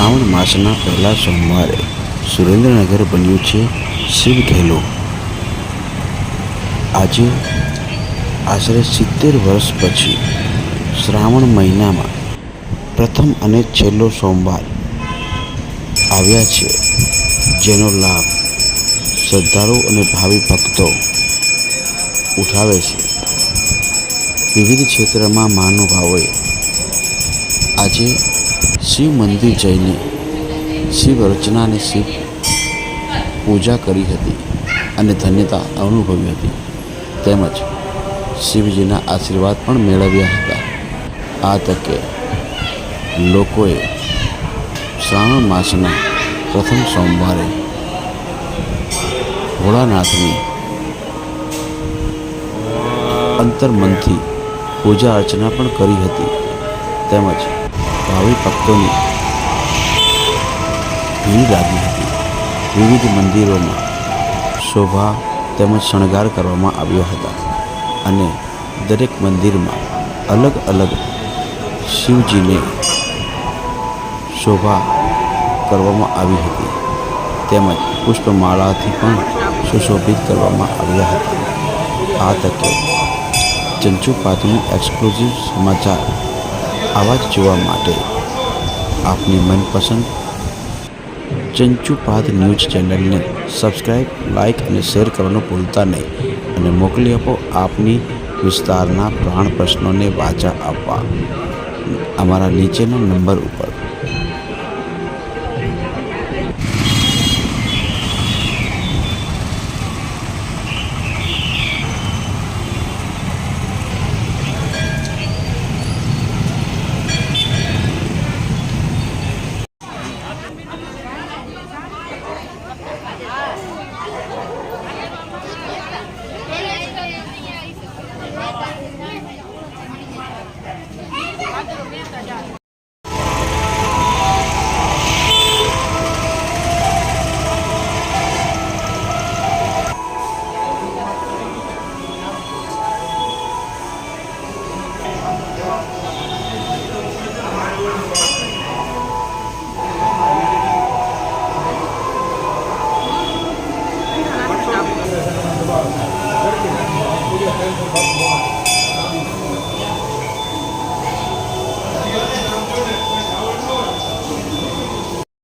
શ્રાવણ માસના પહેલા સોમવારે સુરેન્દ્રનગર બન્યું છે શિવ ઘેલો. આજે આશરે 70 વર્ષ પછી શ્રાવણ મહિનામાં પ્રથમ અને છેલ્લો સોમવાર આવ્યા છે, જેનો લાભ શ્રદ્ધાળુ અને ભાવિ ભક્તો ઉઠાવે છે. વિવિધ ક્ષેત્રમાં મહાનુભાવોએ આજે શિવ મંદિર જઈને શિવ અર્ચના અને શિવ પૂજા કરી હતી અને ધન્યતા અનુભવી હતી, તેમજ શિવજીના આશીર્વાદ પણ મેળવ્યા હતા. આ તકે લોકોએ શ્રાવણ માસના પ્રથમ સોમવારે ભોળાનાથની અંતર્મનથી પૂજા અર્ચના પણ કરી હતી, તેમજ ભાવિ ભક્તોની ભીડ લાગી હતી. વિવિધ મંદિરોમાં શોભા તેમજ શણગાર કરવામાં આવ્યા હતા અને દરેક મંદિરમાં અલગ અલગ શિવજીને શોભા કરવામાં આવી હતી, તેમજ પુષ્પમાળાથી પણ સુશોભિત કરવામાં આવ્યા હતા. આ તકે ચંચુપાદનું એક્સક્લુઝિવ સમાચાર આવા જ જોવા માટે આપની મનપસંદ ચંચુપાદ ન્યૂઝ ચેનલને સબસ્ક્રાઈબ, લાઇક અને શેર કરવાનું ભૂલતા નહીં અને મોકલી આપો આપની વિસ્તારના પ્રાણ પ્રશ્નોને વાચા આપવા અમારા નીચેના નંબર ઉપર.